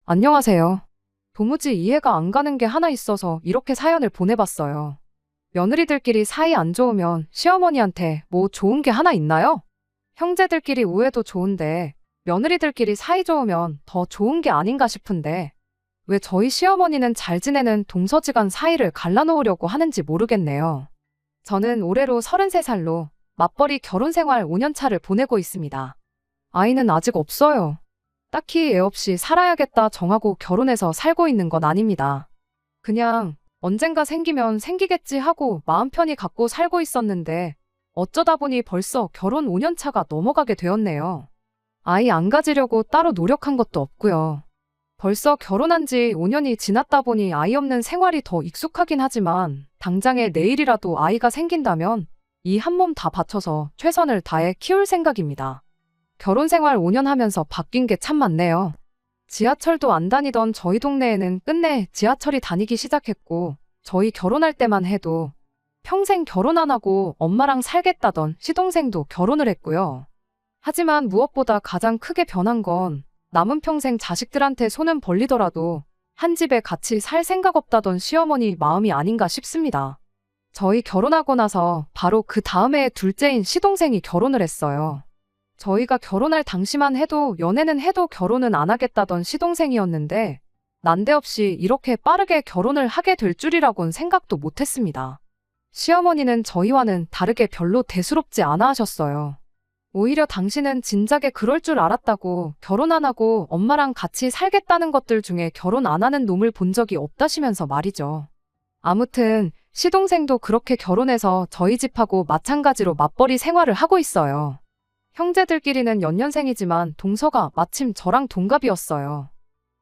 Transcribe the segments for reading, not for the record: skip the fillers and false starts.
안녕하세요. 도무지 이해가 안 가는 게 하나 있어서 이렇게 사연을 보내봤어요. 며느리들끼리 사이 안 좋으면 시어머니한테 뭐 좋은 게 하나 있나요? 형제들끼리 우애도 좋은데 며느리들끼리 사이 좋으면 더 좋은 게 아닌가 싶은데 왜 저희 시어머니는 잘 지내는 동서지간 사이를 갈라놓으려고 하는지 모르겠네요. 저는 올해로 33살로 맞벌이 결혼 생활 5년 차를 보내고 있습니다. 아이는 아직 없어요. 딱히 애 없이 살아야겠다 정하고 결혼해서 살고 있는 건 아닙니다. 그냥 언젠가 생기면 생기겠지 하고 마음 편히 갖고 살고 있었는데 어쩌다 보니 벌써 결혼 5년 차가 넘어가게 되었네요. 아이 안 가지려고 따로 노력한 것도 없고요. 벌써 결혼한 지 5년이 지났다 보니 아이 없는 생활이 더 익숙하긴 하지만 당장에 내일이라도 아이가 생긴다면 이 한 몸 다 바쳐서 최선을 다해 키울 생각입니다. 결혼 생활 5년 하면서 바뀐 게 참 많네요. 지하철도 안 다니던 저희 동네에는 끝내 지하철이 다니기 시작했고, 저희 결혼할 때만 해도 평생 결혼 안 하고 엄마랑 살겠다던 시동생도 결혼을 했고요. 하지만 무엇보다 가장 크게 변한 건 남은 평생 자식들한테 손은 벌리더라도 한 집에 같이 살 생각 없다던 시어머니 마음이 아닌가 싶습니다. 저희 결혼하고 나서 바로 그 다음 해에 둘째인 시동생이 결혼을 했어요. 저희가 결혼할 당시만 해도 연애는 해도 결혼은 안 하겠다던 시동생이었는데 난데없이 이렇게 빠르게 결혼을 하게 될 줄이라곤 생각도 못했습니다. 시어머니는 저희와는 다르게 별로 대수롭지 않아 하셨어요. 오히려 당신은 진작에 그럴 줄 알았다고 결혼 안 하고 엄마랑 같이 살겠다는 것들 중에 결혼 안 하는 놈을 본 적이 없다시면서 말이죠. 아무튼 시동생도 그렇게 결혼해서 저희 집하고 마찬가지로 맞벌이 생활을 하고 있어요. 형제들끼리는 연년생이지만 동서가 마침 저랑 동갑이었어요.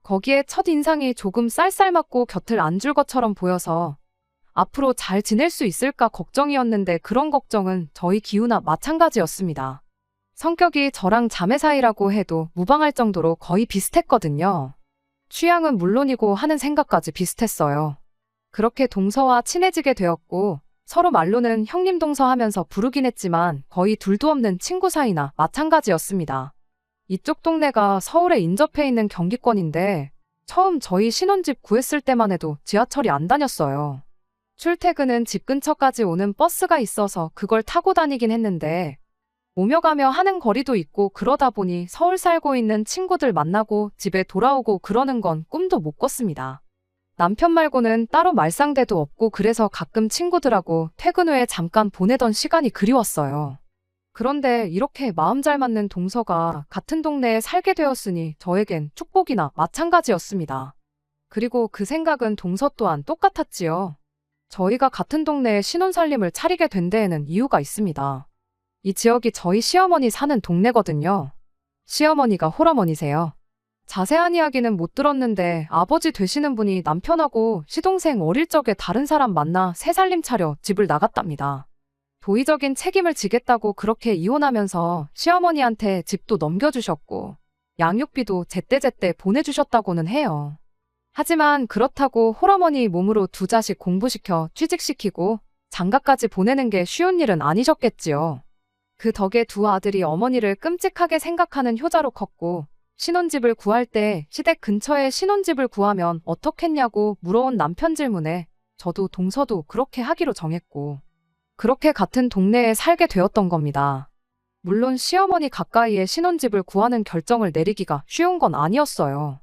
거기에 첫인상이 조금 쌀쌀맞고 곁을 안 줄 것처럼 보여서 앞으로 잘 지낼 수 있을까 걱정이었는데 그런 걱정은 저희 기우나 마찬가지였습니다. 성격이 저랑 자매 사이라고 해도 무방할 정도로 거의 비슷했거든요. 취향은 물론이고 하는 생각까지 비슷했어요. 그렇게 동서와 친해지게 되었고 서로 말로는 형님 동서 하면서 부르긴 했지만 거의 둘도 없는 친구 사이나 마찬가지였습니다. 이쪽 동네가 서울에 인접해 있는 경기권인데 처음 저희 신혼집 구했을 때만 해도 지하철이 안 다녔어요. 출퇴근은 집 근처까지 오는 버스가 있어서 그걸 타고 다니긴 했는데 오며 가며 하는 거리도 있고 그러다 보니 서울 살고 있는 친구들 만나고 집에 돌아오고 그러는 건 꿈도 못 꿨습니다. 남편 말고는 따로 말상대도 없고 그래서 가끔 친구들하고 퇴근 후에 잠깐 보내던 시간이 그리웠어요. 그런데 이렇게 마음 잘 맞는 동서가 같은 동네에 살게 되었으니 저에겐 축복이나 마찬가지였습니다. 그리고 그 생각은 동서 또한 똑같았지요. 저희가 같은 동네에 신혼살림을 차리게 된 데에는 이유가 있습니다. 이 지역이 저희 시어머니 사는 동네거든요. 시어머니가 홀어머니세요. 자세한 이야기는 못 들었는데 아버지 되시는 분이 남편하고 시동생 어릴 적에 다른 사람 만나 새 살림 차려 집을 나갔답니다. 도의적인 책임을 지겠다고 그렇게 이혼하면서 시어머니한테 집도 넘겨주셨고 양육비도 제때제때 보내주셨다고는 해요. 하지만 그렇다고 홀어머니 몸으로 두 자식 공부시켜 취직시키고 장가까지 보내는 게 쉬운 일은 아니셨겠지요. 그 덕에 두 아들이 어머니를 끔찍하게 생각하는 효자로 컸고 신혼집을 구할 때 시댁 근처에 신혼집을 구하면 어떻겠냐고 물어온 남편 질문에 저도 동서도 그렇게 하기로 정했고 그렇게 같은 동네에 살게 되었던 겁니다. 물론 시어머니 가까이에 신혼집을 구하는 결정을 내리기가 쉬운 건 아니었어요.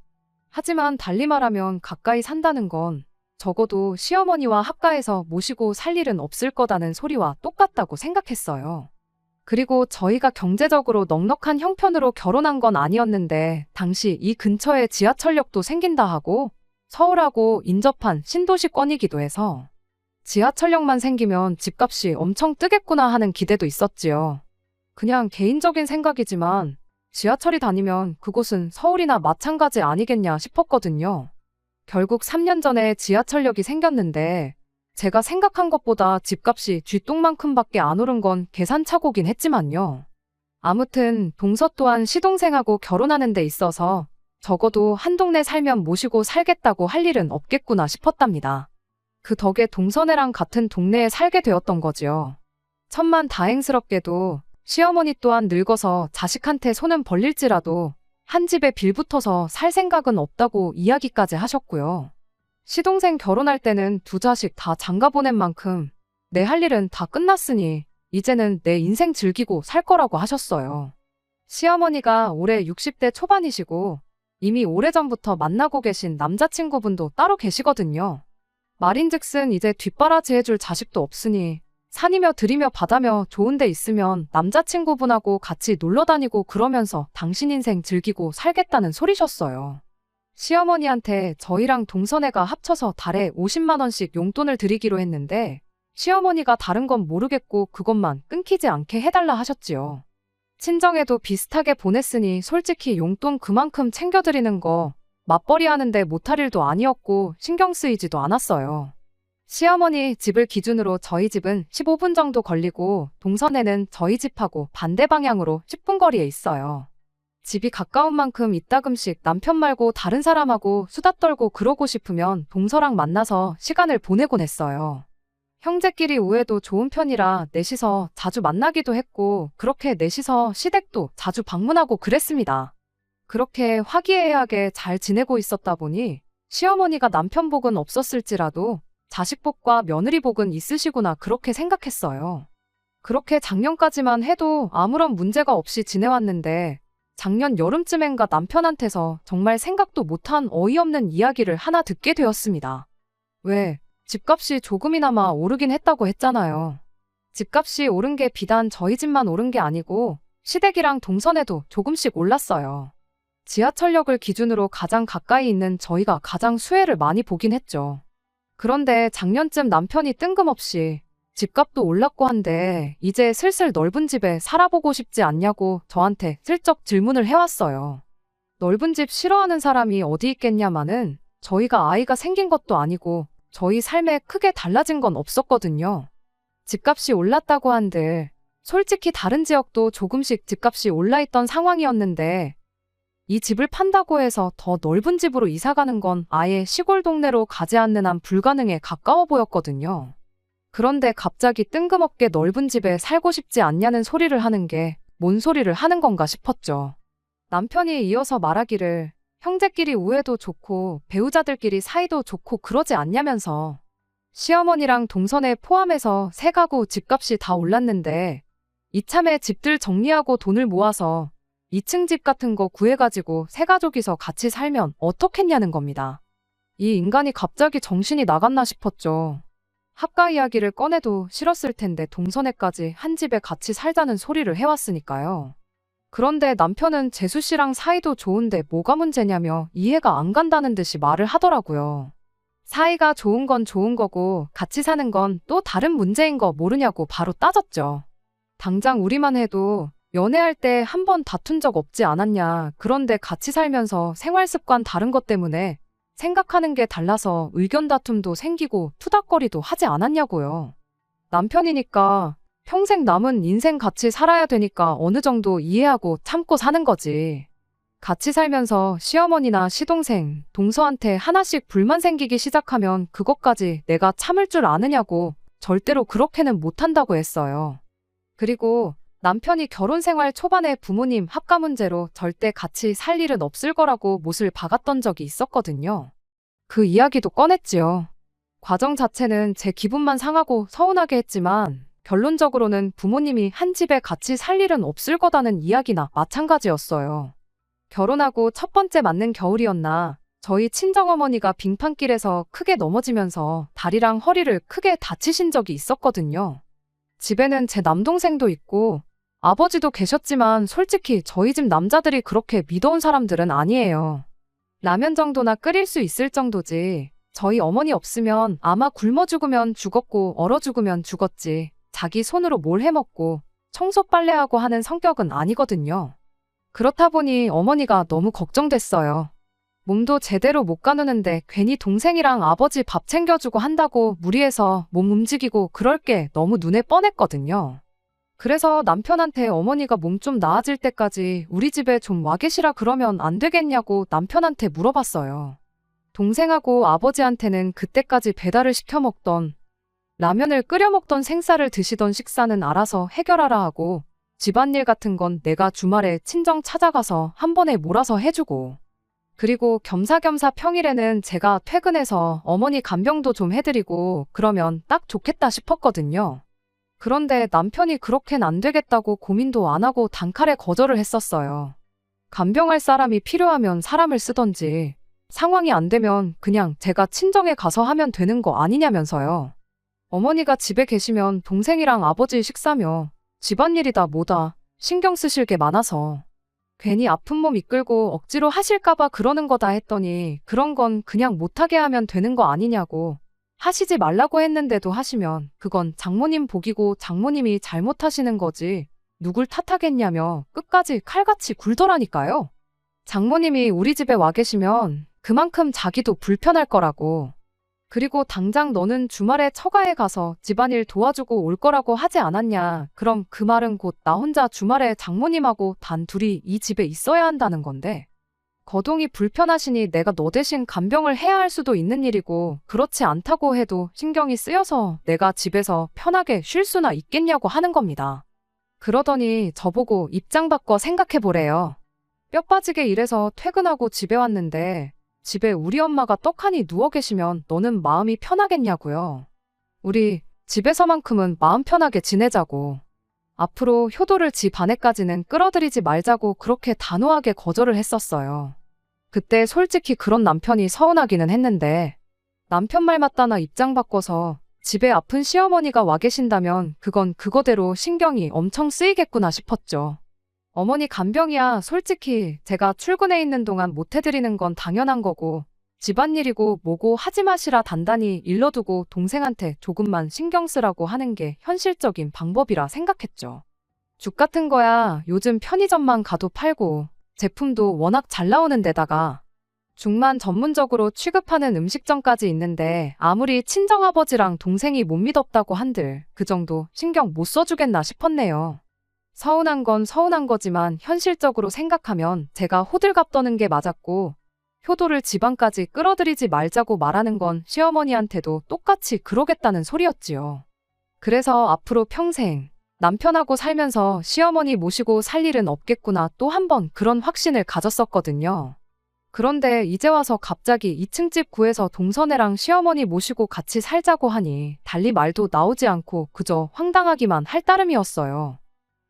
하지만 달리 말하면 가까이 산다는 건 적어도 시어머니와 합가해서 모시고 살 일은 없을 거다는 소리와 똑같다고 생각했어요. 그리고 저희가 경제적으로 넉넉한 형편으로 결혼한 건 아니었는데 당시 이 근처에 지하철역도 생긴다 하고 서울하고 인접한 신도시권이기도 해서 지하철역만 생기면 집값이 엄청 뜨겠구나 하는 기대도 있었지요. 그냥 개인적인 생각이지만 지하철이 다니면 그곳은 서울이나 마찬가지 아니겠냐 싶었거든요. 결국 3년 전에 지하철역이 생겼는데 제가 생각한 것보다 집값이 쥐똥만큼밖에 안 오른 건 계산착오긴 했지만요. 아무튼 동서 또한 시동생하고 결혼하는 데 있어서 적어도 한 동네 살면 모시고 살겠다고 할 일은 없겠구나 싶었답니다. 그 덕에 동서네랑 같은 동네에 살게 되었던 거지요. 천만 다행스럽게도 시어머니 또한 늙어서 자식한테 손은 벌릴지라도 한 집에 빌붙어서 살 생각은 없다고 이야기까지 하셨고요. 시동생 결혼할 때는 두 자식 다 장가 보낸 만큼 내 할 일은 다 끝났으니 이제는 내 인생 즐기고 살 거라고 하셨어요. 시어머니가 올해 60대 초반이시고 이미 오래전부터 만나고 계신 남자친구분도 따로 계시거든요. 말인즉슨 이제 뒷바라지 해줄 자식도 없으니 산이며 들이며 바다며 좋은 데 있으면 남자친구분하고 같이 놀러 다니고 그러면서 당신 인생 즐기고 살겠다는 소리셨어요. 시어머니한테 저희랑 동선애가 합쳐서 달에 50만 원씩 용돈을 드리기로 했는데 시어머니가 다른 건 모르겠고 그것만 끊기지 않게 해달라 하셨지요. 친정에도 비슷하게 보냈으니 솔직히 용돈 그만큼 챙겨드리는 거 맞벌이 하는데 못할 일도 아니었고 신경 쓰이지도 않았어요. 시어머니 집을 기준으로 저희 집은 15분 정도 걸리고 동선에는 저희 집하고 반대 방향으로 10분 거리에 있어요. 집이 가까운 만큼 이따금씩 남편 말고 다른 사람하고 수다 떨고 그러고 싶으면 동서랑 만나서 시간을 보내곤 했어요. 형제끼리 우애도 좋은 편이라 넷이서 자주 만나기도 했고 그렇게 넷이서 시댁도 자주 방문하고 그랬습니다. 그렇게 화기애애하게 잘 지내고 있었다 보니 시어머니가 남편 복은 없었을지라도 자식 복과 며느리 복은 있으시구나 그렇게 생각했어요. 그렇게 작년까지만 해도 아무런 문제가 없이 지내왔는데 작년 여름쯤엔가 남편한테서 정말 생각도 못한 어이없는 이야기를 하나 듣게 되었습니다. 왜? 집값이 조금이나마 오르긴 했다고 했잖아요. 집값이 오른 게 비단 저희 집만 오른 게 아니고 시댁이랑 동선에도 조금씩 올랐어요. 지하철역을 기준으로 가장 가까이 있는 저희가 가장 수혜를 많이 보긴 했죠. 그런데 작년쯤 남편이 뜬금없이 집값도 올랐고 한데 이제 슬슬 넓은 집에 살아보고 싶지 않냐고 저한테 슬쩍 질문을 해왔어요. 넓은 집 싫어하는 사람이 어디 있겠냐마는 저희가 아이가 생긴 것도 아니고 저희 삶에 크게 달라진 건 없었거든요. 집값이 올랐다고 한들 솔직히 다른 지역도 조금씩 집값이 올라있던 상황이었는데 이 집을 판다고 해서 더 넓은 집으로 이사가는 건 아예 시골 동네로 가지 않는 한 불가능에 가까워 보였거든요. 그런데 갑자기 뜬금없게 넓은 집에 살고 싶지 않냐는 소리를 하는 게 뭔 소리를 하는 건가 싶었죠. 남편이 이어서 말하기를 형제끼리 우애도 좋고 배우자들끼리 사이도 좋고 그러지 않냐면서 시어머니랑 동선에 포함해서 세 가구 집값이 다 올랐는데 이참에 집들 정리하고 돈을 모아서 2층 집 같은 거 구해가지고 세 가족이서 같이 살면 어떻겠냐는 겁니다. 이 인간이 갑자기 정신이 나갔나 싶었죠. 합가 이야기를 꺼내도 싫었을 텐데 동선에까지 한 집에 같이 살자는 소리를 해왔으니까요. 그런데 남편은 재수 씨랑 사이도 좋은데 뭐가 문제냐며 이해가 안 간다는 듯이 말을 하더라고요. 사이가 좋은 건 좋은 거고 같이 사는 건 또 다른 문제인 거 모르냐고 바로 따졌죠. 당장 우리만 해도 연애할 때 한 번 다툰 적 없지 않았냐. 그런데 같이 살면서 생활 습관 다른 것 때문에 생각하는 게 달라서 의견 다툼도 생기고 투닥거리도 하지 않았냐고요. 남편이니까 평생 남은 인생 같이 살아야 되니까 어느 정도 이해하고 참고 사는 거지. 같이 살면서 시어머니나 시동생, 동서한테 하나씩 불만 생기기 시작하면 그것까지 내가 참을 줄 아느냐고 절대로 그렇게는 못한다고 했어요. 그리고 남편이 결혼 생활 초반에 부모님 합가 문제로 절대 같이 살 일은 없을 거라고 못을 박았던 적이 있었거든요. 그 이야기도 꺼냈지요. 과정 자체는 제 기분만 상하고 서운하게 했지만 결론적으로는 부모님이 한 집에 같이 살 일은 없을 거다는 이야기나 마찬가지였어요. 결혼하고 첫 번째 맞는 겨울이었나 저희 친정어머니가 빙판길에서 크게 넘어지면서 다리랑 허리를 크게 다치신 적이 있었거든요. 집에는 제 남동생도 있고 아버지도 계셨지만 솔직히 저희 집 남자들이 그렇게 믿어온 사람들은 아니에요. 라면 정도나 끓일 수 있을 정도지 저희 어머니 없으면 아마 굶어 죽으면 죽었고 얼어 죽으면 죽었지 자기 손으로 뭘 해먹고 청소 빨래하고 하는 성격은 아니거든요. 그렇다 보니 어머니가 너무 걱정됐어요. 몸도 제대로 못 가누는데 괜히 동생이랑 아버지 밥 챙겨주고 한다고 무리해서 몸 움직이고 그럴 게 너무 눈에 뻔했거든요. 그래서 남편한테 어머니가 몸 좀 나아질 때까지 우리 집에 좀 와 계시라 그러면 안 되겠냐고 남편한테 물어봤어요. 동생하고 아버지한테는 그때까지 배달을 시켜 먹던 라면을 끓여 먹던 생쌀을 드시던 식사는 알아서 해결하라 하고 집안일 같은 건 내가 주말에 친정 찾아가서 한 번에 몰아서 해주고, 그리고 겸사겸사 평일에는 제가 퇴근해서 어머니 간병도 좀 해드리고 그러면 딱 좋겠다 싶었거든요. 그런데 남편이 그렇게는 안 되겠다고 고민도 안 하고 단칼에 거절을 했었어요. 간병할 사람이 필요하면 사람을 쓰던지, 상황이 안 되면 그냥 제가 친정에 가서 하면 되는 거 아니냐면서요. 어머니가 집에 계시면 동생이랑 아버지 식사며 집안일이다 뭐다 신경 쓰실 게 많아서 괜히 아픈 몸 이끌고 억지로 하실까봐 그러는 거다 했더니 그런 건 그냥 못하게 하면 되는 거 아니냐고, 하시지 말라고 했는데도 하시면 그건 장모님 복이고 장모님이 잘못하시는 거지 누굴 탓하겠냐며 끝까지 칼같이 굴더라니까요. 장모님이 우리 집에 와 계시면 그만큼 자기도 불편할 거라고. 그리고 당장 너는 주말에 처가에 가서 집안일 도와주고 올 거라고 하지 않았냐. 그럼 그 말은 곧 나 혼자 주말에 장모님하고 단 둘이 이 집에 있어야 한다는 건데. 거동이 불편하시니 내가 너 대신 간병을 해야 할 수도 있는 일이고, 그렇지 않다고 해도 신경이 쓰여서 내가 집에서 편하게 쉴 수나 있겠냐고 하는 겁니다. 그러더니 저보고 입장 바꿔 생각해 보래요. 뼈 빠지게 일해서 퇴근하고 집에 왔는데 집에 우리 엄마가 떡하니 누워 계시면 너는 마음이 편하겠냐고요. 우리 집에서만큼은 마음 편하게 지내자고. 앞으로 효도를 집 안에까지는 끌어들이지 말자고 그렇게 단호하게 거절을 했었어요. 그때 솔직히 그런 남편이 서운하기는 했는데, 남편 말 맞다나 입장 바꿔서 집에 아픈 시어머니가 와 계신다면 그건 그거대로 신경이 엄청 쓰이겠구나 싶었죠. 어머니 간병이야 솔직히 제가 출근해 있는 동안 못 해드리는 건 당연한 거고, 집안일이고 뭐고 하지 마시라 단단히 일러두고 동생한테 조금만 신경 쓰라고 하는 게 현실적인 방법이라 생각했죠. 죽 같은 거야 요즘 편의점만 가도 팔고 제품도 워낙 잘 나오는 데다가 죽만 전문적으로 취급하는 음식점까지 있는데 아무리 친정아버지랑 동생이 못 믿었다고 한들 그 정도 신경 못 써주겠나 싶었네요. 서운한 건 서운한 거지만 현실적으로 생각하면 제가 호들갑 떠는 게 맞았고, 효도를 집안까지 끌어들이지 말자고 말하는 건 시어머니한테도 똑같이 그러겠다는 소리였지요. 그래서 앞으로 평생 남편하고 살면서 시어머니 모시고 살 일은 없겠구나 또 한 번 그런 확신을 가졌었거든요. 그런데 이제 와서 갑자기 2층 집 구해서 동서네랑 시어머니 모시고 같이 살자고 하니 달리 말도 나오지 않고 그저 황당하기만 할 따름이었어요.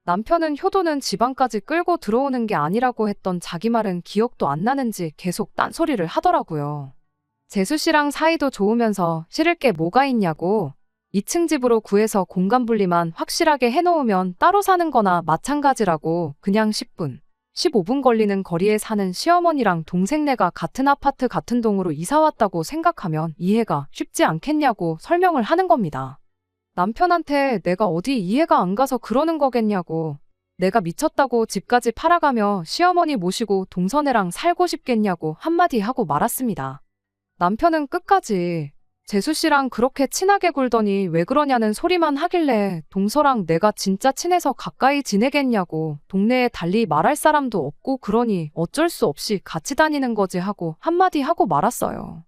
남편은 효도는 집안까지 끌고 들어오는 게 아니라고 했던 자기 말은 기억도 안 나는지 계속 딴소리를 하더라고요. 재수 씨랑 사이도 좋으면서 싫을 게 뭐가 있냐고, 2층 집으로 구해서 공간 분리만 확실하게 해놓으면 따로 사는 거나 마찬가지라고. 그냥 10분, 15분 걸리는 거리에 사는 시어머니랑 동생네가 같은 아파트 같은 동으로 이사 왔다고 생각하면 이해가 쉽지 않겠냐고 설명을 하는 겁니다. 남편한테 내가 어디 이해가 안 가서 그러는 거겠냐고, 내가 미쳤다고 집까지 팔아가며 시어머니 모시고 동서네랑 살고 싶겠냐고 한마디 하고 말았습니다. 남편은 끝까지 재수 씨랑 그렇게 친하게 굴더니 왜 그러냐는 소리만 하길래 동서랑 내가 진짜 친해서 가까이 지내겠냐고, 동네에 달리 말할 사람도 없고 그러니 어쩔 수 없이 같이 다니는 거지 하고 한마디 하고 말았어요.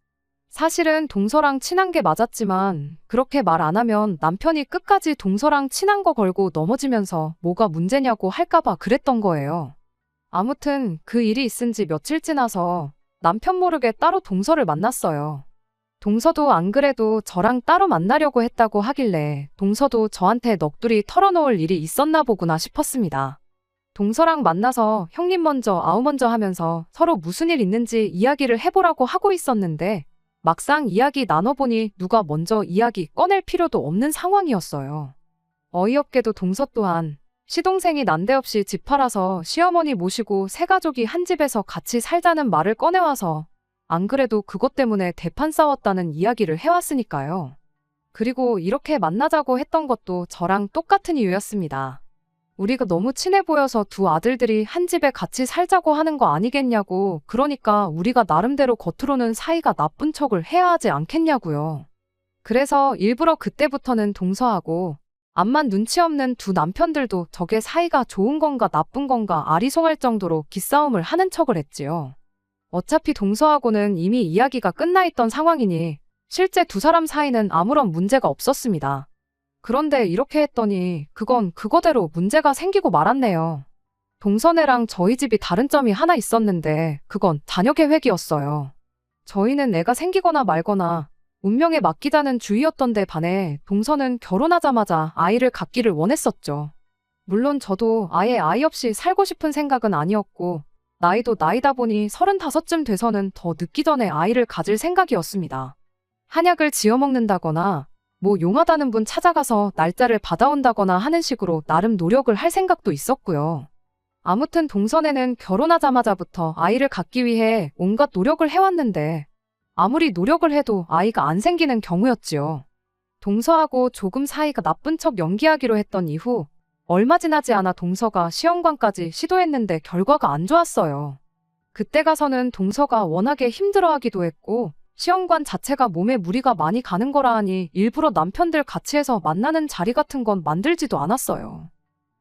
사실은 동서랑 친한 게 맞았지만 그렇게 말 안 하면 남편이 끝까지 동서랑 친한 거 걸고 넘어지면서 뭐가 문제냐고 할까봐 그랬던 거예요. 아무튼 그 일이 있은 지 며칠 지나서 남편 모르게 따로 동서를 만났어요. 동서도 안 그래도 저랑 따로 만나려고 했다고 하길래 동서도 저한테 넋두리 털어놓을 일이 있었나 보구나 싶었습니다. 동서랑 만나서 형님 먼저 아우 먼저 하면서 서로 무슨 일 있는지 이야기를 해보라고 하고 있었는데 막상 이야기 나눠보니 누가 먼저 이야기 꺼낼 필요도 없는 상황이었어요. 어이없게도 동서 또한 시동생이 난데없이 집 팔아서 시어머니 모시고 세 가족이 한 집에서 같이 살자는 말을 꺼내와서 안 그래도 그것 때문에 대판 싸웠다는 이야기를 해왔으니까요. 그리고 이렇게 만나자고 했던 것도 저랑 똑같은 이유였습니다. 우리가 너무 친해 보여서 두 아들들이 한 집에 같이 살자고 하는 거 아니겠냐고, 그러니까 우리가 나름대로 겉으로는 사이가 나쁜 척을 해야 하지 않겠냐고요. 그래서 일부러 그때부터는 동서하고 암만 눈치 없는 두 남편들도 저게 사이가 좋은 건가 나쁜 건가 아리송할 정도로 기싸움을 하는 척을 했지요. 어차피 동서하고는 이미 이야기가 끝나 있던 상황이니 실제 두 사람 사이는 아무런 문제가 없었습니다. 그런데 이렇게 했더니 그건 그거대로 문제가 생기고 말았네요. 동선애랑 저희 집이 다른 점이 하나 있었는데 그건 자녀 계획이었어요. 저희는 애가 생기거나 말거나 운명에 맡기자는 주의였던 데 반해 동서는 결혼하자마자 아이를 갖기를 원했었죠. 물론 저도 아예 아이 없이 살고 싶은 생각은 아니었고 나이도 나이다 보니 35쯤 돼서는 더 늦기 전에 아이를 가질 생각이었습니다. 한약을 지어 먹는다거나 뭐 용하다는 분 찾아가서 날짜를 받아온다거나 하는 식으로 나름 노력을 할 생각도 있었고요. 아무튼 동선에는 결혼하자마자부터 아이를 갖기 위해 온갖 노력을 해왔는데 아무리 노력을 해도 아이가 안 생기는 경우였지요. 동서하고 조금 사이가 나쁜 척 연기하기로 했던 이후 얼마 지나지 않아 동서가 시험관까지 시도했는데 결과가 안 좋았어요. 그때 가서는 동서가 워낙에 힘들어하기도 했고 시험관 자체가 몸에 무리가 많이 가는 거라 하니 일부러 남편들 같이 해서 만나는 자리 같은 건 만들지도 않았어요.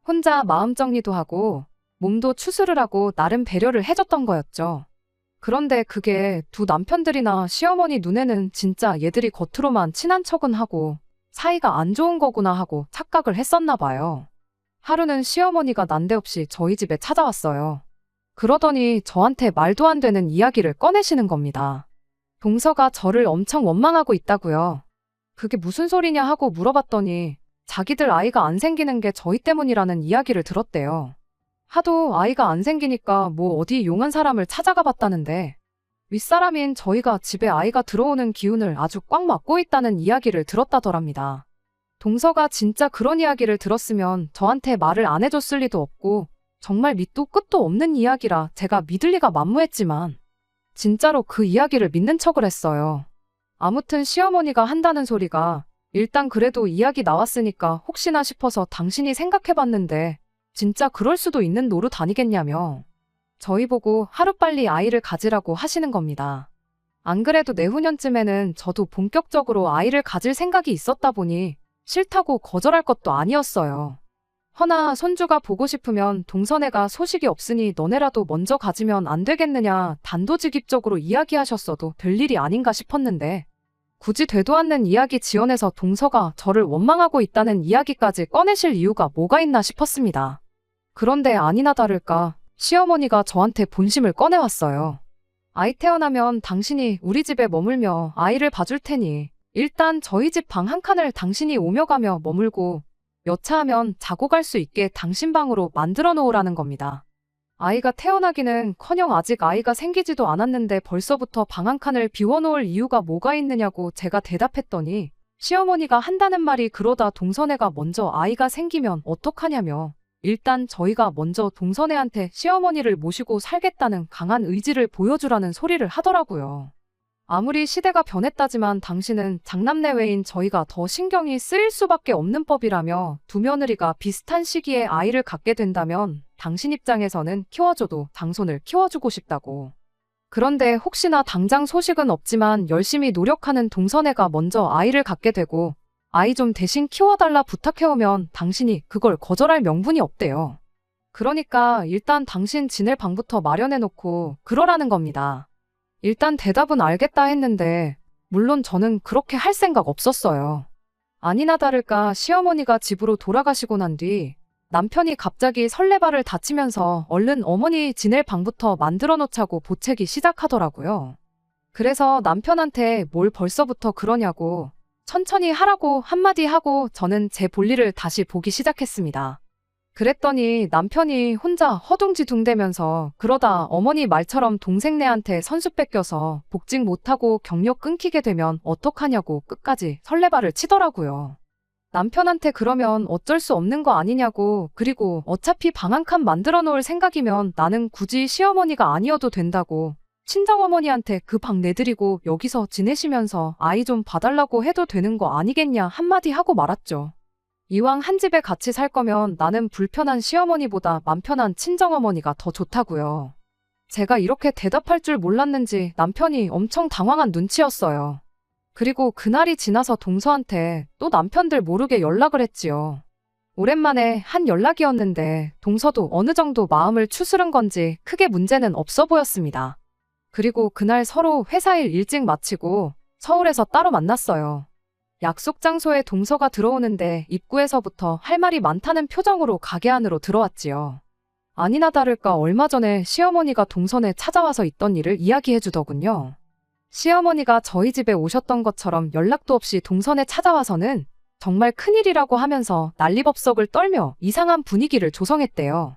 혼자 마음 정리도 하고 몸도 추스를 하고 나름 배려를 해줬던 거였죠. 그런데 그게 두 남편들이나 시어머니 눈에는 진짜 얘들이 겉으로만 친한 척은 하고 사이가 안 좋은 거구나 하고 착각을 했었나 봐요. 하루는 시어머니가 난데없이 저희 집에 찾아왔어요. 그러더니 저한테 말도 안 되는 이야기를 꺼내시는 겁니다. 동서가 저를 엄청 원망하고 있다고요. 그게 무슨 소리냐 하고 물어봤더니 자기들 아이가 안 생기는 게 저희 때문이라는 이야기를 들었대요. 하도 아이가 안 생기니까 뭐 어디 용한 사람을 찾아가 봤다는데 윗사람인 저희가 집에 아이가 들어오는 기운을 아주 꽉 막고 있다는 이야기를 들었다더랍니다. 동서가 진짜 그런 이야기를 들었으면 저한테 말을 안 해줬을 리도 없고 정말 밑도 끝도 없는 이야기라 제가 믿을 리가 만무했지만 진짜로 그 이야기를 믿는 척을 했어요. 아무튼 시어머니가 한다는 소리가 일단 그래도 이야기 나왔으니까 혹시나 싶어서 당신이 생각해봤는데 진짜 그럴 수도 있는 노릇 아니겠냐며 저희 보고 하루빨리 아이를 가지라고 하시는 겁니다. 안 그래도 내후년쯤에는 저도 본격적으로 아이를 가질 생각이 있었다 보니 싫다고 거절할 것도 아니었어요. 허나 손주가 보고 싶으면 동선애가 소식이 없으니 너네라도 먼저 가지면 안 되겠느냐 단도직입적으로 이야기하셨어도 될 일이 아닌가 싶었는데 굳이 되도 않는 이야기 지어내서 동서가 저를 원망하고 있다는 이야기까지 꺼내실 이유가 뭐가 있나 싶었습니다. 그런데 아니나 다를까 시어머니가 저한테 본심을 꺼내왔어요. 아이 태어나면 당신이 우리 집에 머물며 아이를 봐줄 테니 일단 저희 집 방 한 칸을 당신이 오며 가며 머물고 여차하면 자고 갈 수 있게 당신 방으로 만들어 놓으라는 겁니다. 아이가 태어나기는커녕 아직 아이가 생기지도 않았는데 벌써부터 방 한 칸을 비워놓을 이유가 뭐가 있느냐고 제가 대답했더니 시어머니가 한다는 말이 그러다 동선애가 먼저 아이가 생기면 어떡하냐며 일단 저희가 먼저 동선애한테 시어머니를 모시고 살겠다는 강한 의지를 보여주라는 소리를 하더라고요. 아무리 시대가 변했다지만 당신은 장남내외인 저희가 더 신경이 쓰일 수밖에 없는 법이라며 두 며느리가 비슷한 시기에 아이를 갖게 된다면 당신 입장에서는 키워줘도 장손을 키워주고 싶다고. 그런데 혹시나 당장 소식은 없지만 열심히 노력하는 동선애가 먼저 아이를 갖게 되고 아이 좀 대신 키워달라 부탁해오면 당신이 그걸 거절할 명분이 없대요. 그러니까 일단 당신 지낼 방부터 마련해놓고 그러라는 겁니다. 일단 대답은 알겠다 했는데 물론 저는 그렇게 할 생각 없었어요. 아니나 다를까 시어머니가 집으로 돌아가시고 난 뒤 남편이 갑자기 설레발을 다치면서 얼른 어머니 지낼 방부터 만들어 놓자고 보채기 시작하더라고요. 그래서 남편한테 뭘 벌써부터 그러냐고 천천히 하라고 한마디 하고 저는 제 볼일을 다시 보기 시작했습니다. 그랬더니 남편이 혼자 허둥지둥대면서 그러다 어머니 말처럼 동생네한테 선수 뺏겨서 복직 못하고 경력 끊기게 되면 어떡하냐고 끝까지 설레발을 치더라고요. 남편한테 그러면 어쩔 수 없는 거 아니냐고 그리고 어차피 방 한 칸 만들어 놓을 생각이면 나는 굳이 시어머니가 아니어도 된다고 친정어머니한테 그 방 내드리고 여기서 지내시면서 아이 좀 봐달라고 해도 되는 거 아니겠냐 한마디 하고 말았죠. 이왕 한 집에 같이 살 거면 나는 불편한 시어머니보다 맘 편한 친정어머니가 더 좋다고요. 제가 이렇게 대답할 줄 몰랐는지 남편이 엄청 당황한 눈치였어요. 그리고 그날이 지나서 동서한테 또 남편들 모르게 연락을 했지요. 오랜만에 한 연락이었는데 동서도 어느 정도 마음을 추스른 건지 크게 문제는 없어 보였습니다. 그리고 그날 서로 회사 일 일찍 마치고 서울에서 따로 만났어요. 약속 장소에 동서가 들어오는데 입구에서부터 할 말이 많다는 표정으로 가게 안으로 들어왔지요. 아니나 다를까 얼마 전에 시어머니가 동선에 찾아와서 있던 일을 이야기해 주더군요. 시어머니가 저희 집에 오셨던 것처럼 연락도 없이 동선에 찾아와서는 정말 큰일이라고 하면서 난리법석을 떨며 이상한 분위기를 조성했대요.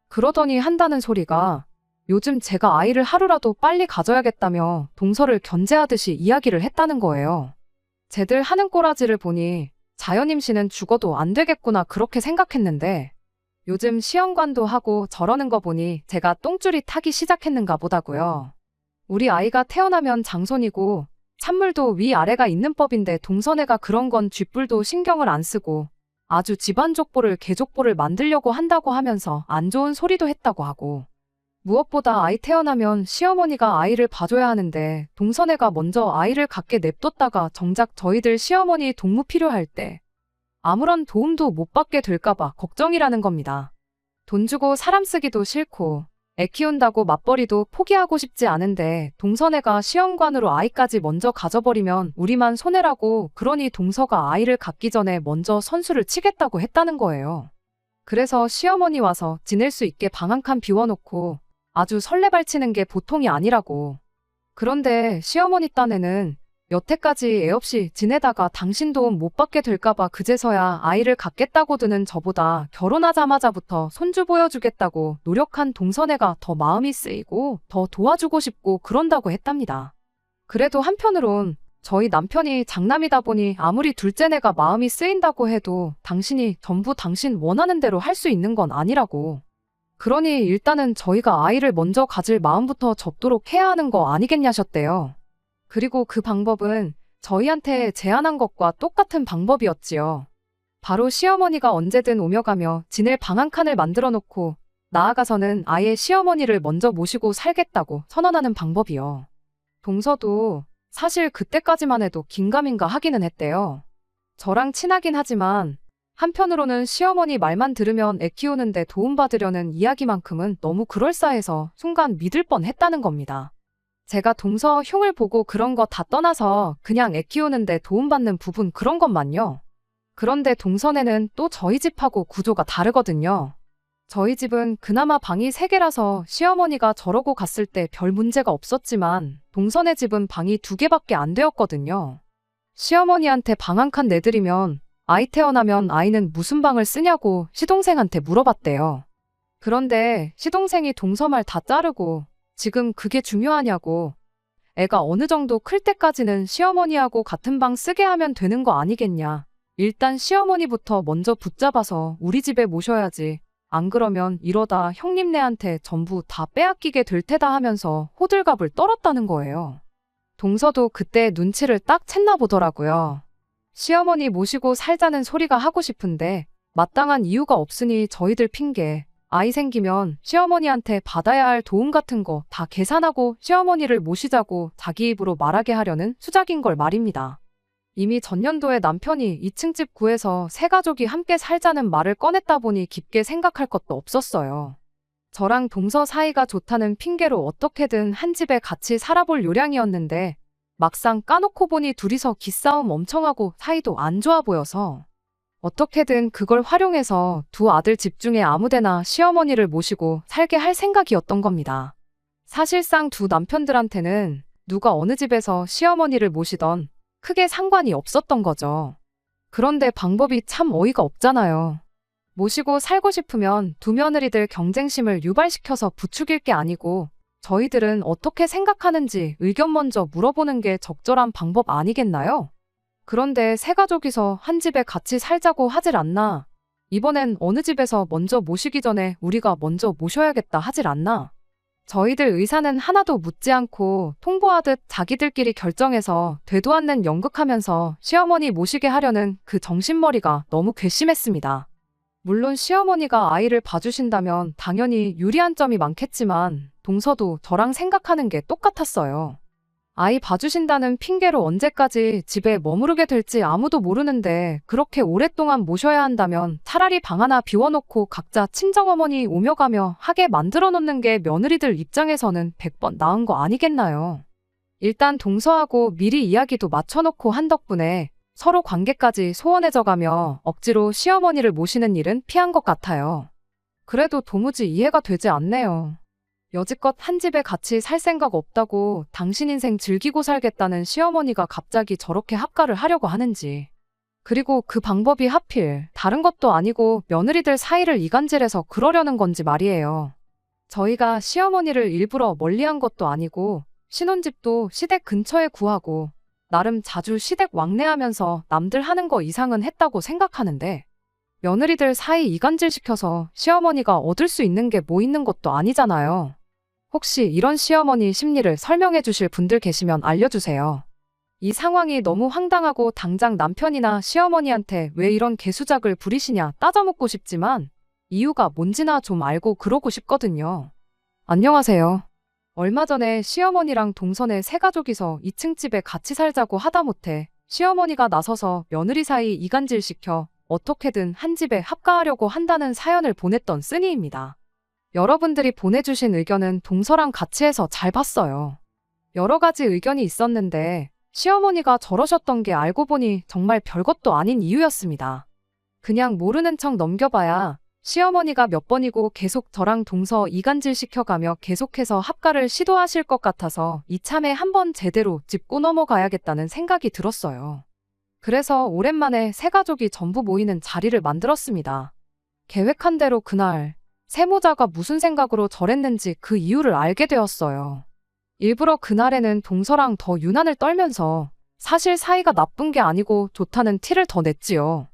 그러더니 한다는 소리가 요즘 제가 아이를 하루라도 빨리 가져야겠다며 동서를 견제하듯이 이야기를 했다는 거예요. 쟤들 하는 꼬라지를 보니 자연임신은 죽어도 안 되겠구나 그렇게 생각했는데 요즘 시험관도 하고 저러는 거 보니 제가 똥줄이 타기 시작했는가 보다고요. 우리 아이가 태어나면 장손이고 찬물도 위아래가 있는 법인데 동선애가 그런 건 쥐뿔도 신경을 안 쓰고 아주 집안 족보를 개족보를 만들려고 한다고 하면서 안 좋은 소리도 했다고 하고 무엇보다 아이 태어나면 시어머니가 아이를 봐줘야 하는데 동선애가 먼저 아이를 갖게 냅뒀다가 정작 저희들 시어머니 동무 필요할 때 아무런 도움도 못 받게 될까봐 걱정이라는 겁니다. 돈 주고 사람 쓰기도 싫고 애 키운다고 맞벌이도 포기하고 싶지 않은데 동선애가 시험관으로 아이까지 먼저 가져버리면 우리만 손해라고 그러니 동서가 아이를 갖기 전에 먼저 선수를 치겠다고 했다는 거예요. 그래서 시어머니 와서 지낼 수 있게 방 한 칸 비워놓고 아주 설레발치는 게 보통이 아니라고. 그런데 시어머니 딴에는 여태까지 애 없이 지내다가 당신 도움 못 받게 될까봐 그제서야 아이를 갖겠다고 드는 저보다 결혼하자마자부터 손주 보여주겠다고 노력한 동선애가 더 마음이 쓰이고 더 도와주고 싶고 그런다고 했답니다. 그래도 한편으론 저희 남편이 장남이다 보니 아무리 둘째네가 마음이 쓰인다고 해도 당신이 전부 당신 원하는 대로 할 수 있는 건 아니라고. 그러니 일단은 저희가 아이를 먼저 가질 마음부터 접도록 해야 하는 거 아니겠냐셨대요. 그리고 그 방법은 저희한테 제안한 것과 똑같은 방법이었지요. 바로 시어머니가 언제든 오며 가며 지낼 방 한 칸을 만들어 놓고 나아가서는 아예 시어머니를 먼저 모시고 살겠다고 선언하는 방법이요. 동서도 사실 그때까지만 해도 긴가민가 하기는 했대요. 저랑 친하긴 하지만 한편으로는 시어머니 말만 들으면 애 키우는데 도움받으려는 이야기만큼은 너무 그럴싸해서 순간 믿을 뻔했다는 겁니다. 제가 동서 흉을 보고 그런 거 다 떠나서 그냥 애 키우는데 도움받는 부분 그런 것만요. 그런데 동선에는 또 저희 집하고 구조가 다르거든요. 저희 집은 그나마 방이 3개라서 시어머니가 저러고 갔을 때 별 문제가 없었지만 동선의 집은 방이 2개밖에 안 되었거든요. 시어머니한테 방 한 칸 내드리면 아이 태어나면 아이는 무슨 방을 쓰냐고 시동생한테 물어봤대요. 그런데 시동생이 동서 말 다 자르고 지금 그게 중요하냐고. 애가 어느 정도 클 때까지는 시어머니하고 같은 방 쓰게 하면 되는 거 아니겠냐. 일단 시어머니부터 먼저 붙잡아서 우리 집에 모셔야지. 안 그러면 이러다 형님네한테 전부 다 빼앗기게 될 테다 하면서 호들갑을 떨었다는 거예요. 동서도 그때 눈치를 딱 챘나 보더라고요. 시어머니 모시고 살자는 소리가 하고 싶은데 마땅한 이유가 없으니 저희들 핑계. 아이 생기면 시어머니한테 받아야 할 도움 같은 거 다 계산하고 시어머니를 모시자고 자기 입으로 말하게 하려는 수작인 걸 말입니다. 이미 전년도에 남편이 2층 집 구해서 세 가족이 함께 살자는 말을 꺼냈다 보니 깊게 생각할 것도 없었어요. 저랑 동서 사이가 좋다는 핑계로 어떻게든 한 집에 같이 살아볼 요량이었는데 막상 까놓고 보니 둘이서 기싸움 엄청 하고 사이도 안 좋아 보여서 어떻게든 그걸 활용해서 두 아들 집 중에 아무데나 시어머니를 모시고 살게 할 생각이었던 겁니다. 사실상 두 남편들한테는 누가 어느 집에서 시어머니를 모시던 크게 상관이 없었던 거죠. 그런데 방법이 참 어이가 없잖아요. 모시고 살고 싶으면 두 며느리들 경쟁심을 유발시켜서 부추길 게 아니고 저희들은 어떻게 생각하는지 의견 먼저 물어보는 게 적절한 방법 아니겠나요? 그런데 세 가족이서 한 집에 같이 살자고 하질 않나? 이번엔 어느 집에서 먼저 모시기 전에 우리가 먼저 모셔야겠다 하질 않나? 저희들 의사는 하나도 묻지 않고 통보하듯 자기들끼리 결정해서 되도 않는 연극하면서 시어머니 모시게 하려는 그 정신머리가 너무 괘씸했습니다. 물론 시어머니가 아이를 봐주신다면 당연히 유리한 점이 많겠지만 동서도 저랑 생각하는 게 똑같았어요. 아이 봐주신다는 핑계로 언제까지 집에 머무르게 될지 아무도 모르는데 그렇게 오랫동안 모셔야 한다면 차라리 방 하나 비워놓고 각자 친정어머니 오며 가며 하게 만들어 놓는 게 며느리들 입장에서는 100번 나은 거 아니겠나요? 일단 동서하고 미리 이야기도 맞춰놓고 한 덕분에 서로 관계까지 소원해져가며 억지로 시어머니를 모시는 일은 피한 것 같아요. 그래도 도무지 이해가 되지 않네요. 여지껏 한 집에 같이 살 생각 없다고 당신 인생 즐기고 살겠다는 시어머니가 갑자기 저렇게 합가를 하려고 하는지. 그리고 그 방법이 하필 다른 것도 아니고 며느리들 사이를 이간질해서 그러려는 건지 말이에요. 저희가 시어머니를 일부러 멀리한 것도 아니고 신혼집도 시댁 근처에 구하고 나름 자주 시댁 왕래하면서 남들 하는 거 이상은 했다고 생각하는데 며느리들 사이 이간질시켜서 시어머니가 얻을 수 있는 게 뭐 있는 것도 아니잖아요. 혹시 이런 시어머니 심리를 설명해 주실 분들 계시면 알려주세요. 이 상황이 너무 황당하고 당장 남편이나 시어머니한테 왜 이런 개수작을 부리시냐 따져묻고 싶지만 이유가 뭔지나 좀 알고 그러고 싶거든요. 안녕하세요. 얼마 전에 시어머니랑 동선에 세 가족이서 2층 집에 같이 살자고 하다못해 시어머니가 나서서 며느리 사이 이간질시켜 어떻게든 한 집에 합가하려고 한다는 사연을 보냈던 쓰니입니다. 여러분들이 보내주신 의견은 동서랑 같이 해서 잘 봤어요. 여러 가지 의견이 있었는데 시어머니가 저러셨던 게 알고 보니 정말 별것도 아닌 이유였습니다. 그냥 모르는 척 넘겨봐야 시어머니가 몇 번이고 계속 저랑 동서 이간질 시켜가며 계속해서 합가를 시도하실 것 같아서 이참에 한번 제대로 짚고 넘어가야겠다는 생각이 들었어요. 그래서 오랜만에 세 가족이 전부 모이는 자리를 만들었습니다. 계획한 대로 그날 세모자가 무슨 생각으로 저랬는지 그 이유를 알게 되었어요. 일부러 그날에는 동서랑 더 유난을 떨면서 사실 사이가 나쁜 게 아니고 좋다는 티를 더 냈지요.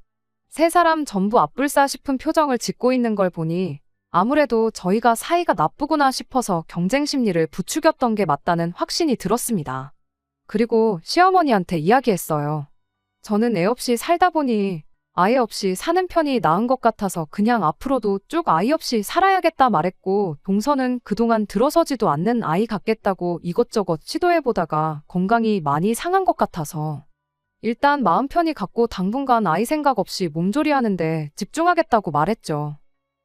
세 사람 전부 앞불싸 싶은 표정을 짓고 있는 걸 보니 아무래도 저희가 사이가 나쁘구나 싶어서 경쟁 심리를 부추겼던 게 맞다는 확신이 들었습니다. 그리고 시어머니한테 이야기했어요. 저는 애 없이 살다 보니 아이 없이 사는 편이 나은 것 같아서 그냥 앞으로도 쭉 아이 없이 살아야겠다 말했고 동서는 그동안 들어서지도 않는 아이 갖겠다고 이것저것 시도해보다가 건강이 많이 상한 것 같아서 일단 마음 편히 갖고 당분간 아이 생각 없이 몸조리하는데 집중하겠다고 말했죠.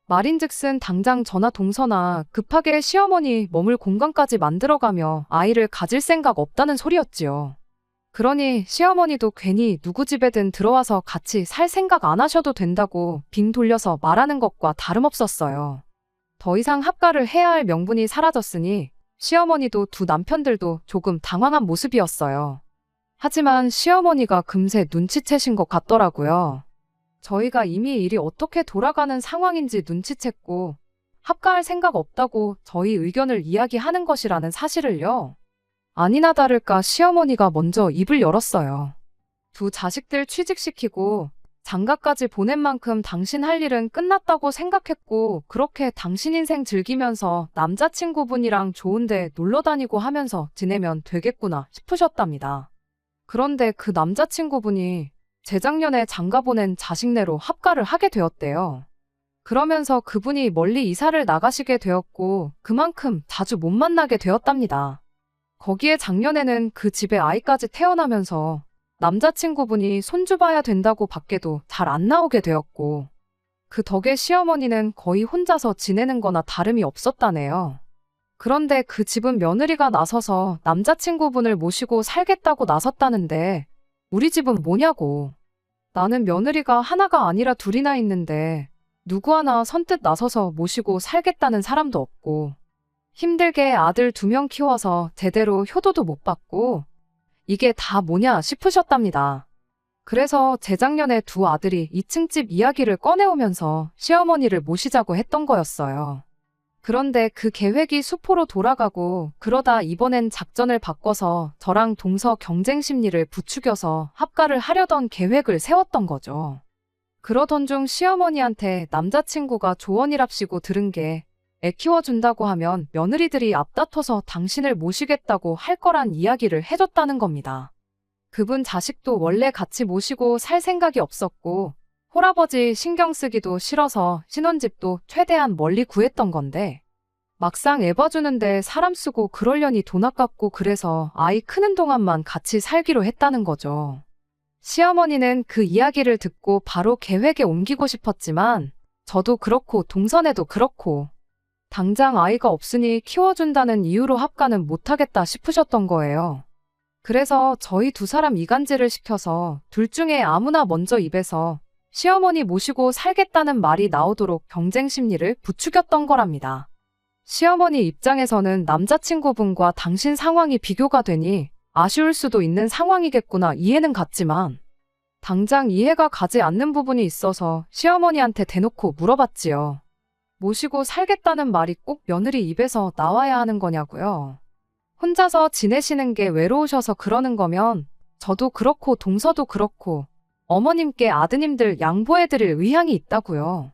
말인즉슨 당장 저나 동서나 급하게 시어머니 머물 공간까지 만들어가며 아이를 가질 생각 없다는 소리였지요. 그러니 시어머니도 괜히 누구 집에든 들어와서 같이 살 생각 안 하셔도 된다고 빙 돌려서 말하는 것과 다름없었어요. 더 이상 합가를 해야 할 명분이 사라졌으니 시어머니도 두 남편들도 조금 당황한 모습이었어요. 하지만 시어머니가 금세 눈치채신 것 같더라고요. 저희가 이미 일이 어떻게 돌아가는 상황인지 눈치챘고 합가할 생각 없다고 저희 의견을 이야기하는 것이라는 사실을요. 아니나 다를까 시어머니가 먼저 입을 열었어요. 두 자식들 취직시키고 장가까지 보낸 만큼 당신 할 일은 끝났다고 생각했고 그렇게 당신 인생 즐기면서 남자친구분이랑 좋은데 놀러 다니고 하면서 지내면 되겠구나 싶으셨답니다. 그런데 그 남자친구분이 재작년에 장가 보낸 자식네로 합가를 하게 되었대요. 그러면서 그분이 멀리 이사를 나가시게 되었고 그만큼 자주 못 만나게 되었답니다. 거기에 작년에는 그 집에 아이까지 태어나면서 남자친구분이 손주 봐야 된다고 밖에도 잘 안 나오게 되었고 그 덕에 시어머니는 거의 혼자서 지내는 거나 다름이 없었다네요. 그런데 그 집은 며느리가 나서서 남자친구분을 모시고 살겠다고 나섰다는데 우리 집은 뭐냐고. 나는 며느리가 하나가 아니라 둘이나 있는데 누구 하나 선뜻 나서서 모시고 살겠다는 사람도 없고 힘들게 아들 2명 키워서 제대로 효도도 못 받고 이게 다 뭐냐 싶으셨답니다. 그래서 재작년에 두 아들이 2층 집 이야기를 꺼내오면서 시어머니를 모시자고 했던 거였어요. 그런데 그 계획이 수포로 돌아가고 그러다 이번엔 작전을 바꿔서 저랑 동서 경쟁 심리를 부추겨서 합가를 하려던 계획을 세웠던 거죠. 그러던 중 시어머니한테 남자친구가 조언이랍시고 들은 게 애 키워준다고 하면 며느리들이 앞다퉈서 당신을 모시겠다고 할 거란 이야기를 해줬다는 겁니다. 그분 자식도 원래 같이 모시고 살 생각이 없었고 홀아버지 신경 쓰기도 싫어서 신혼집도 최대한 멀리 구했던 건데 막상 애 봐주는데 사람 쓰고 그러려니 돈 아깝고 그래서 아이 크는 동안만 같이 살기로 했다는 거죠. 시어머니는 그 이야기를 듣고 바로 계획에 옮기고 싶었지만 저도 그렇고 동선에도 그렇고 당장 아이가 없으니 키워준다는 이유로 합가는 못하겠다 싶으셨던 거예요. 그래서 저희 두 사람 이간질을 시켜서 둘 중에 아무나 먼저 입에서 시어머니 모시고 살겠다는 말이 나오도록 경쟁 심리를 부추겼던 거랍니다. 시어머니 입장에서는 남자친구분과 당신 상황이 비교가 되니 아쉬울 수도 있는 상황이겠구나 이해는 갔지만 당장 이해가 가지 않는 부분이 있어서 시어머니한테 대놓고 물어봤지요. 모시고 살겠다는 말이 꼭 며느리 입에서 나와야 하는 거냐고요. 혼자서 지내시는 게 외로우셔서 그러는 거면 저도 그렇고 동서도 그렇고 어머님께 아드님들 양보해드릴 의향이 있다고요.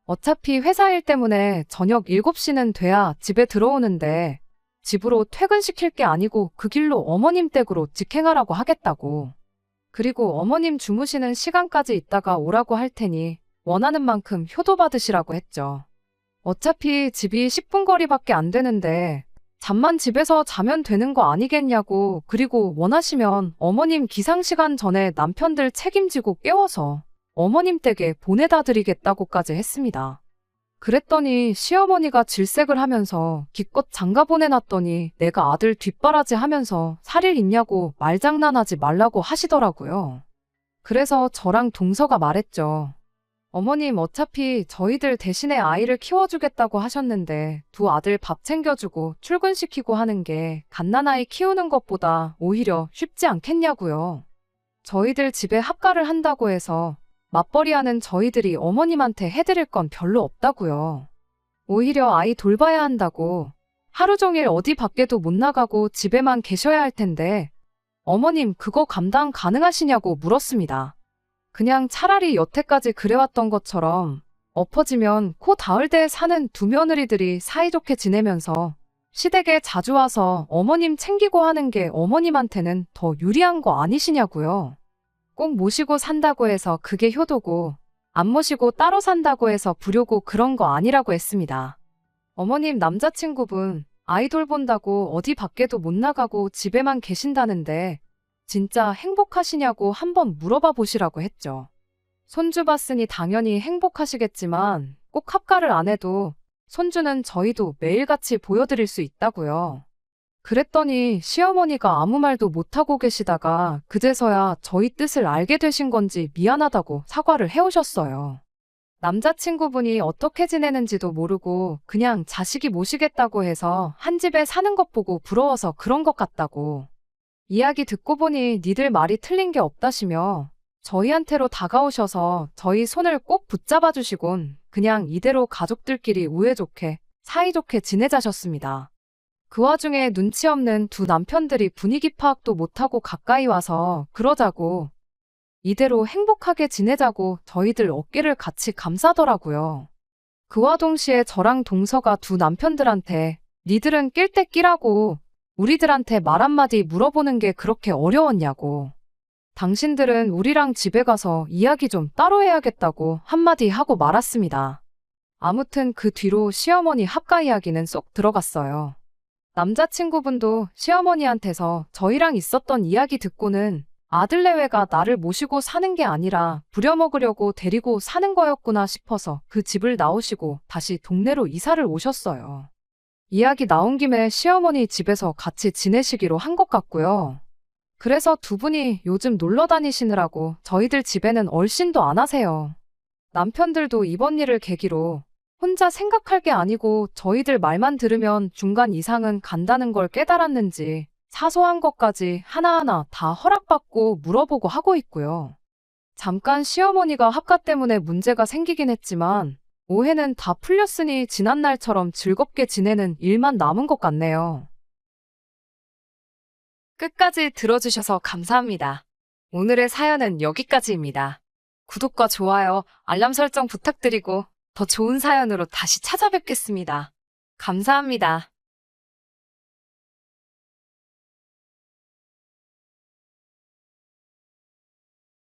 어차피 회사 일 때문에 저녁 7시는 돼야 집에 들어오는데 집으로 퇴근시킬 게 아니고 그 길로 어머님 댁으로 직행하라고 하겠다고. 그리고 어머님 주무시는 시간까지 있다가 오라고 할 테니 원하는 만큼 효도 받으시라고 했죠. 어차피 집이 10분 거리밖에 안 되는데 잠만 집에서 자면 되는 거 아니겠냐고. 그리고 원하시면 어머님 기상시간 전에 남편들 책임지고 깨워서 어머님 댁에 보내다 드리겠다고까지 했습니다. 그랬더니 시어머니가 질색을 하면서 기껏 장가 보내놨더니 내가 아들 뒷바라지 하면서 살일 있냐고 말장난하지 말라고 하시더라고요. 그래서 저랑 동서가 말했죠. 어머님 어차피 저희들 대신에 아이를 키워주겠다고 하셨는데 두 아들 밥 챙겨주고 출근시키고 하는 게 갓난아이 키우는 것보다 오히려 쉽지 않겠냐고요. 저희들 집에 합가를 한다고 해서 맞벌이하는 저희들이 어머님한테 해드릴 건 별로 없다고요. 오히려 아이 돌봐야 한다고 하루 종일 어디 밖에도 못 나가고 집에만 계셔야 할 텐데 어머님 그거 감당 가능하시냐고 물었습니다. 그냥 차라리 여태까지 그래왔던 것처럼 엎어지면 코 닿을 데 사는 두 며느리들이 사이좋게 지내면서 시댁에 자주 와서 어머님 챙기고 하는 게 어머님한테는 더 유리한 거 아니시냐고요. 꼭 모시고 산다고 해서 그게 효도고 안 모시고 따로 산다고 해서 불효고 그런 거 아니라고 했습니다. 어머님 남자친구분 아이돌 본다고 어디 밖에도 못 나가고 집에만 계신다는데 진짜 행복하시냐고 한번 물어봐 보시라고 했죠. 손주 봤으니 당연히 행복하시겠지만 꼭 합가를 안 해도 손주는 저희도 매일같이 보여드릴 수 있다고요. 그랬더니 시어머니가 아무 말도 못하고 계시다가 그제서야 저희 뜻을 알게 되신 건지 미안하다고 사과를 해오셨어요. 남자친구분이 어떻게 지내는지도 모르고 그냥 자식이 모시겠다고 해서 한 집에 사는 것 보고 부러워서 그런 것 같다고. 이야기 듣고 보니 니들 말이 틀린 게 없다시며 저희한테로 다가오셔서 저희 손을 꼭 붙잡아 주시곤 그냥 이대로 가족들끼리 우애 좋게 사이좋게 지내자셨습니다. 그 와중에 눈치 없는 두 남편들이 분위기 파악도 못하고 가까이 와서 그러자고 이대로 행복하게 지내자고 저희들 어깨를 같이 감싸더라고요. 그와 동시에 저랑 동서가 두 남편들한테 니들은 낄 때 끼라고 우리들한테 말 한마디 물어보는 게 그렇게 어려웠냐고. 당신들은 우리랑 집에 가서 이야기 좀 따로 해야겠다고 한마디 하고 말았습니다. 아무튼 그 뒤로 시어머니 합가 이야기는 쏙 들어갔어요. 남자친구분도 시어머니한테서 저희랑 있었던 이야기 듣고는 아들내외가 나를 모시고 사는 게 아니라 부려먹으려고 데리고 사는 거였구나 싶어서 그 집을 나오시고 다시 동네로 이사를 오셨어요. 이야기 나온 김에 시어머니 집에서 같이 지내시기로 한 것 같고요. 그래서 두 분이 요즘 놀러 다니시느라고 저희들 집에는 얼씬도 안 하세요. 남편들도 이번 일을 계기로 혼자 생각할 게 아니고 저희들 말만 들으면 중간 이상은 간다는 걸 깨달았는지 사소한 것까지 하나하나 다 허락받고 물어보고 하고 있고요. 잠깐 시어머니가 합가 때문에 문제가 생기긴 했지만 오해는 다 풀렸으니 지난날처럼 즐겁게 지내는 일만 남은 것 같네요. 끝까지 들어주셔서 감사합니다. 오늘의 사연은 여기까지입니다. 구독과 좋아요, 알람 설정 부탁드리고 더 좋은 사연으로 다시 찾아뵙겠습니다. 감사합니다.